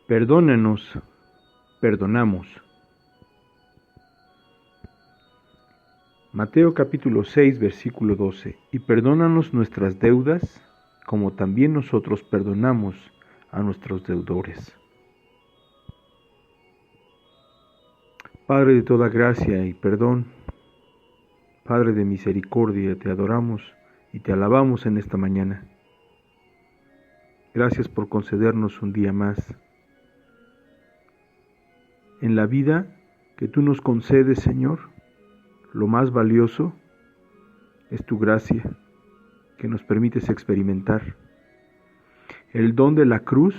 Perdónanos, perdonamos. Mateo capítulo 6, versículo 12. Y perdónanos nuestras deudas, como también nosotros perdonamos a nuestros deudores. Padre de toda gracia y perdón, Padre de misericordia, te adoramos y te alabamos en esta mañana. Gracias por concedernos un día más. En la vida que tú nos concedes, Señor, lo más valioso es tu gracia, que nos permites experimentar. El don de la cruz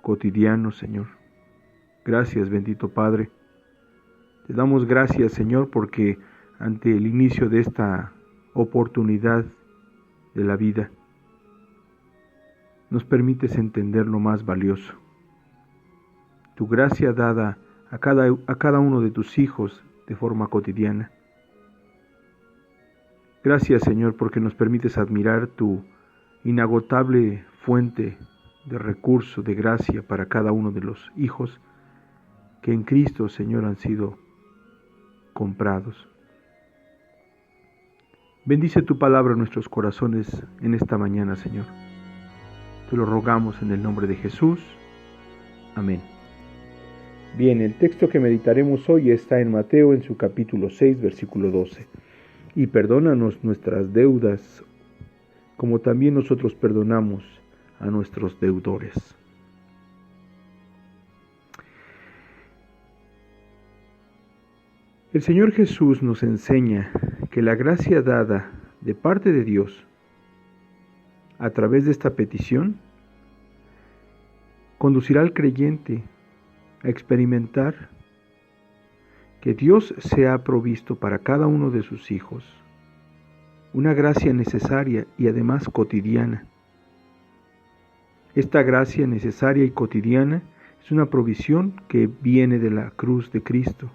cotidiano, Señor. Gracias, bendito Padre. Te damos gracias, Señor, porque ante el inicio de esta oportunidad de la vida, nos permites entender lo más valioso. Tu gracia dada a cada uno de tus hijos de forma cotidiana. Gracias, Señor, porque nos permites admirar tu inagotable fuente de recurso, de gracia para cada uno de los hijos que en Cristo, Señor, han sido comprados. Bendice tu palabra en nuestros corazones en esta mañana, Señor. Te lo rogamos en el nombre de Jesús. Amén. Bien, el texto que meditaremos hoy está en Mateo en su capítulo 6, versículo 12. Y perdónanos nuestras deudas, como también nosotros perdonamos a nuestros deudores. El Señor Jesús nos enseña que la gracia dada de parte de Dios a través de esta petición conducirá al creyente a experimentar que Dios se ha provisto para cada uno de sus hijos una gracia necesaria y además cotidiana. Esta gracia necesaria y cotidiana es una provisión que viene de la cruz de Cristo,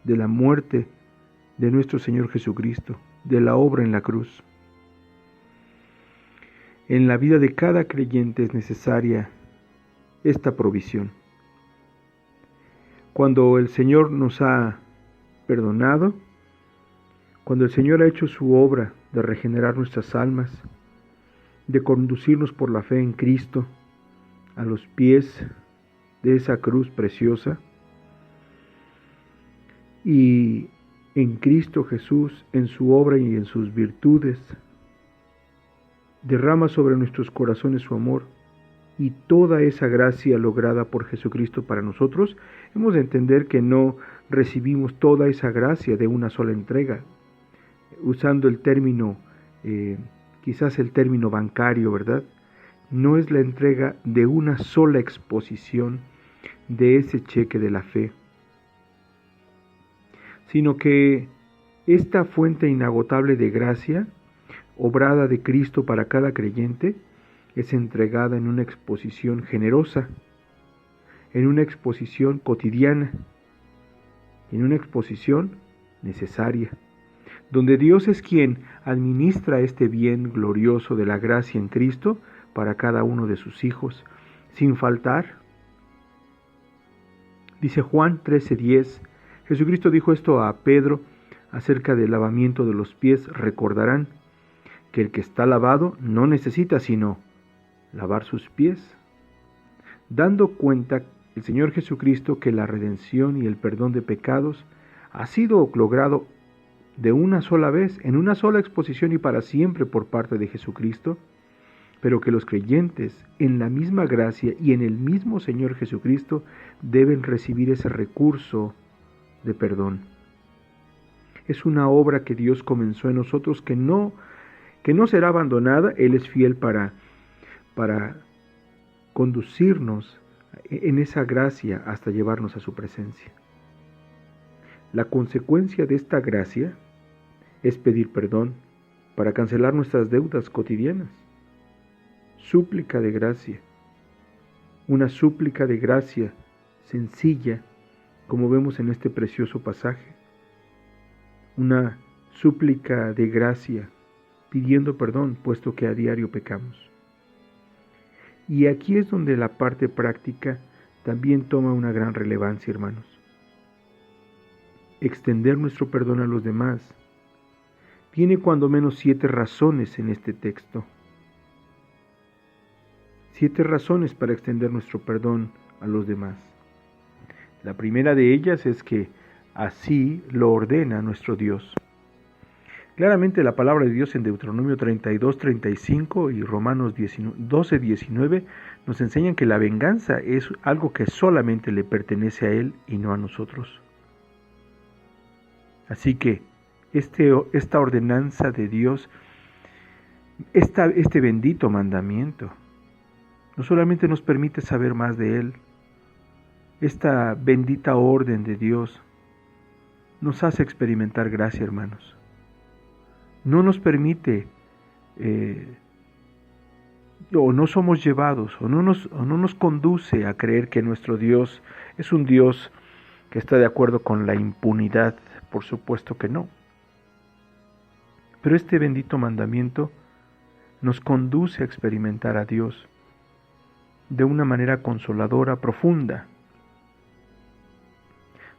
de la muerte de nuestro Señor Jesucristo, de la obra en la cruz. En la vida de cada creyente es necesaria esta provisión. Cuando el Señor nos ha perdonado, cuando el Señor ha hecho su obra de regenerar nuestras almas, de conducirnos por la fe en Cristo a los pies de esa cruz preciosa, y en Cristo Jesús, en su obra y en sus virtudes, derrama sobre nuestros corazones su amor y toda esa gracia lograda por Jesucristo para nosotros, hemos de entender que no recibimos toda esa gracia de una sola entrega. Usando el término, quizás el término bancario, ¿verdad? No es la entrega de una sola exposición de ese cheque de la fe, sino que esta fuente inagotable de gracia, obrada de Cristo para cada creyente, es entregada en una exposición generosa, en una exposición cotidiana, en una exposición necesaria, donde Dios es quien administra este bien glorioso de la gracia en Cristo para cada uno de sus hijos, sin faltar. Dice Juan 13:10, Jesucristo dijo esto a Pedro acerca del lavamiento de los pies. Recordarán que el que está lavado no necesita sino lavar sus pies, dando cuenta el Señor Jesucristo que la redención y el perdón de pecados ha sido logrado de una sola vez, en una sola exposición y para siempre por parte de Jesucristo, pero que los creyentes en la misma gracia y en el mismo Señor Jesucristo deben recibir ese recurso de perdón. Es una obra que Dios comenzó en nosotros que no será abandonada. Él es fiel para conducirnos en esa gracia hasta llevarnos a su presencia. La consecuencia de esta gracia es pedir perdón para cancelar nuestras deudas cotidianas. Súplica de gracia. Una súplica de gracia sencilla, como vemos en este precioso pasaje. Una súplica de gracia, pidiendo perdón, puesto que a diario pecamos. Y aquí es donde la parte práctica también toma una gran relevancia, hermanos. Extender nuestro perdón a los demás tiene cuando menos 7 razones en este texto. 7 razones para extender nuestro perdón a los demás. La primera de ellas es que así lo ordena nuestro Dios. Claramente la palabra de Dios en Deuteronomio 32, 35 y Romanos 12, 19 nos enseñan que la venganza es algo que solamente le pertenece a Él y no a nosotros. Así que esta ordenanza de Dios, este bendito mandamiento, no solamente nos permite saber más de Él, esta bendita orden de Dios nos hace experimentar gracia, hermanos. No nos permite, o no somos llevados, o no nos conduce a creer que nuestro Dios es un Dios que está de acuerdo con la impunidad. Por supuesto que no. Pero este bendito mandamiento nos conduce a experimentar a Dios de una manera consoladora, profunda,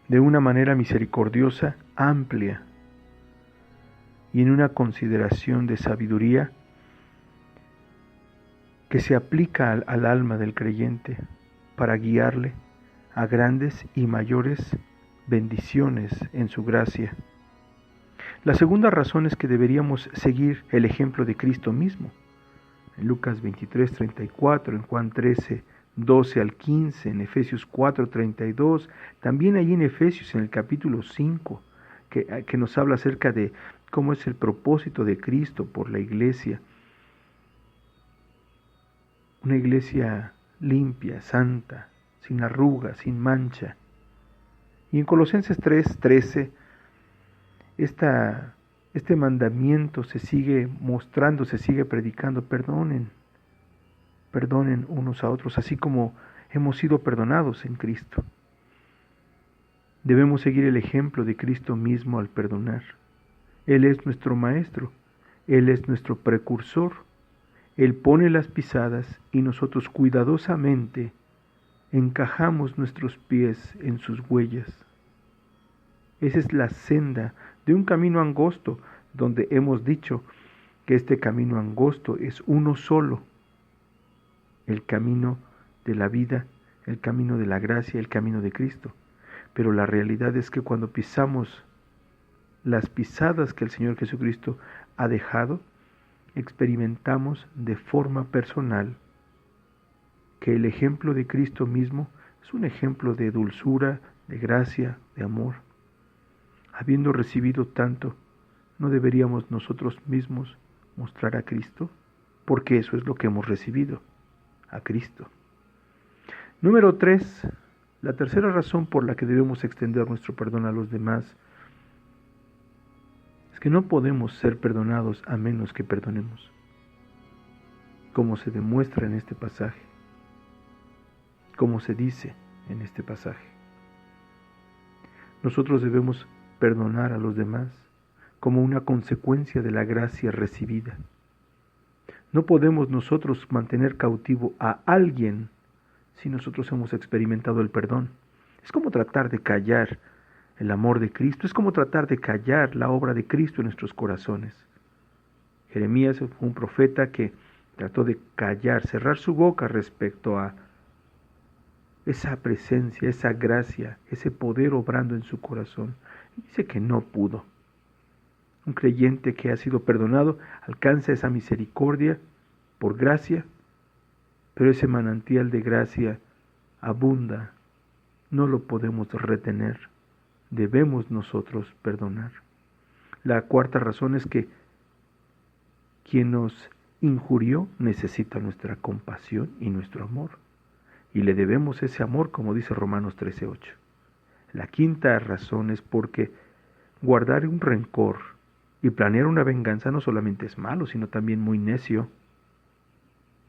de una manera misericordiosa, amplia, y en una consideración de sabiduría que se aplica al alma del creyente para guiarle a grandes y mayores bendiciones en su gracia. La segunda razón es que deberíamos seguir el ejemplo de Cristo mismo. En Lucas 23, 34, en Juan 13, 12 al 15, en Efesios 4, 32, también ahí en Efesios en el capítulo 5, que nos habla acerca de cómo es el propósito de Cristo por la iglesia. Una iglesia limpia, santa, sin arrugas, sin mancha. Y en Colosenses 3, 13, este mandamiento se sigue mostrando, se sigue predicando. Perdonen unos a otros, así como hemos sido perdonados en Cristo. Debemos seguir el ejemplo de Cristo mismo al perdonar. Él es nuestro Maestro, Él es nuestro precursor. Él pone las pisadas y nosotros cuidadosamente encajamos nuestros pies en sus huellas. Esa es la senda de un camino angosto, donde hemos dicho que este camino angosto es uno solo, el camino de la vida, el camino de la gracia, el camino de Cristo. Pero la realidad es que cuando pisamos las pisadas que el Señor Jesucristo ha dejado, experimentamos de forma personal que el ejemplo de Cristo mismo es un ejemplo de dulzura, de gracia, de amor. Habiendo recibido tanto, ¿no deberíamos nosotros mismos mostrar a Cristo? Porque eso es lo que hemos recibido, a Cristo. Número 3, la tercera razón por la que debemos extender nuestro perdón a los demás es que no podemos ser perdonados a menos que perdonemos, como se demuestra en este pasaje, como se dice en este pasaje. Nosotros debemos perdonar a los demás como una consecuencia de la gracia recibida. No podemos nosotros mantener cautivo a alguien si nosotros hemos experimentado el perdón. Es como tratar de callar el amor de Cristo, es como tratar de callar la obra de Cristo en nuestros corazones. Jeremías fue un profeta que trató de callar, cerrar su boca respecto a esa presencia, esa gracia, ese poder obrando en su corazón. Dice que no pudo. Un creyente que ha sido perdonado alcanza esa misericordia por gracia, pero ese manantial de gracia abunda, no lo podemos retener, debemos nosotros perdonar. La cuarta razón es que quien nos injurió necesita nuestra compasión y nuestro amor, y le debemos ese amor, como dice Romanos 13:8. La quinta razón es porque guardar un rencor y planear una venganza no solamente es malo, sino también muy necio,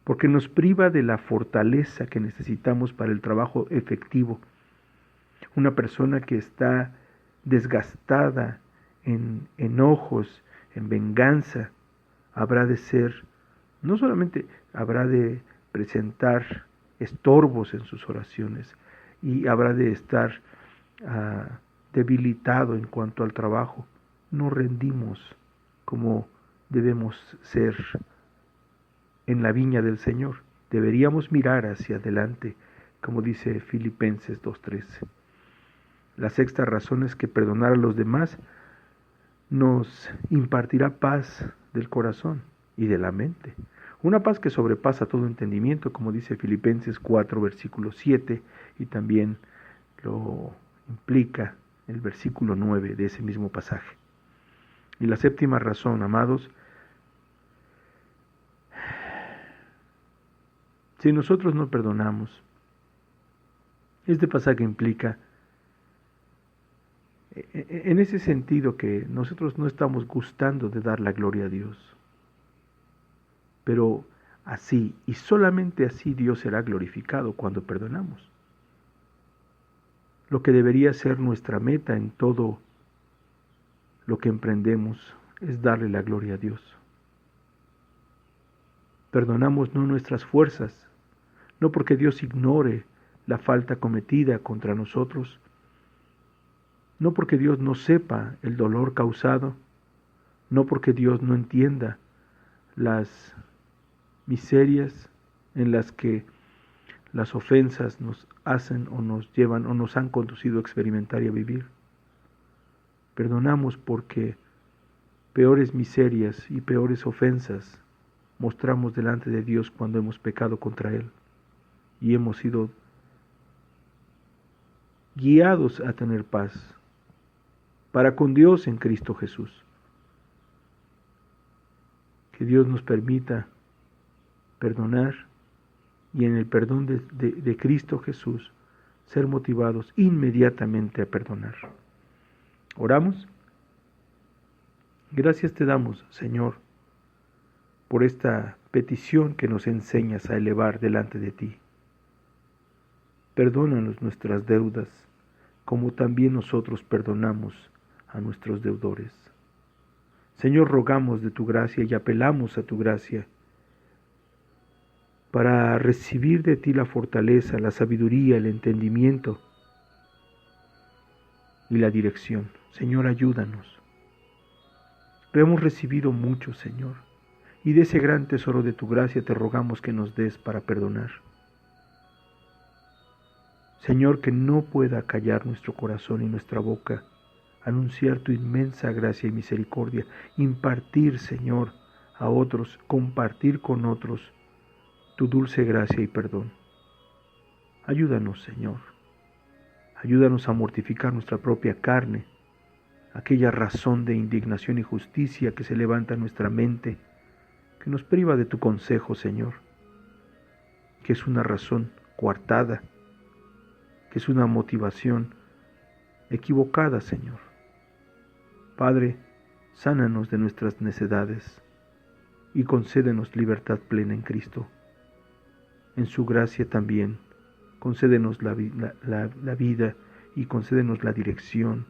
porque nos priva de la fortaleza que necesitamos para el trabajo efectivo Una persona que está desgastada en enojos, en venganza, habrá de ser, no solamente habrá de presentar estorbos en sus oraciones y habrá de estar debilitado en cuanto al trabajo. No rendimos como debemos ser en la viña del Señor. Deberíamos mirar hacia adelante, como dice Filipenses 2:13. La sexta razón es que perdonar a los demás nos impartirá paz del corazón y de la mente. Una paz que sobrepasa todo entendimiento, como dice Filipenses 4, versículo 7, y también lo implica el versículo 9 de ese mismo pasaje. Y la séptima razón, amados, si nosotros no perdonamos, este pasaje implica en ese sentido que nosotros no estamos gustando de dar la gloria a Dios. Pero así y solamente así Dios será glorificado cuando perdonamos. Lo que debería ser nuestra meta en todo lo que emprendemos es darle la gloria a Dios. Perdonamos no nuestras fuerzas, no porque Dios ignore la falta cometida contra nosotros, no porque Dios no sepa el dolor causado, no porque Dios no entienda las miserias en las que las ofensas nos hacen o nos llevan o nos han conducido a experimentar y a vivir. Perdonamos porque peores miserias y peores ofensas mostramos delante de Dios cuando hemos pecado contra Él y hemos sido guiados a tener paz para con Dios en Cristo Jesús. Que Dios nos permita perdonar y en el perdón de Cristo Jesús ser motivados inmediatamente a perdonar. ¿Oramos? Gracias te damos, Señor, por esta petición que nos enseñas a elevar delante de ti. Perdónanos nuestras deudas, como también nosotros perdonamos a nuestros deudores. Señor, rogamos de tu gracia y apelamos a tu gracia para recibir de ti la fortaleza, la sabiduría, el entendimiento y la dirección. Señor, ayúdanos. Lo hemos recibido mucho, Señor, y de ese gran tesoro de tu gracia te rogamos que nos des para perdonar. Señor, que no pueda callar nuestro corazón y nuestra boca, anunciar tu inmensa gracia y misericordia, impartir, Señor, a otros, compartir con otros tu dulce gracia y perdón. Ayúdanos, Señor. Ayúdanos a mortificar nuestra propia carne, aquella razón de indignación y justicia que se levanta en nuestra mente, que nos priva de tu consejo, Señor, que es una razón coartada, que es una motivación equivocada, Señor. Padre, sánanos de nuestras necedades y concédenos libertad plena en Cristo. En su gracia también, concédenos la vida y concédenos la dirección,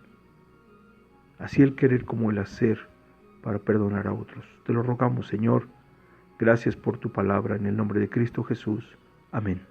así el querer como el hacer, para perdonar a otros. Te lo rogamos, Señor. Gracias por tu palabra, en el nombre de Cristo Jesús. Amén.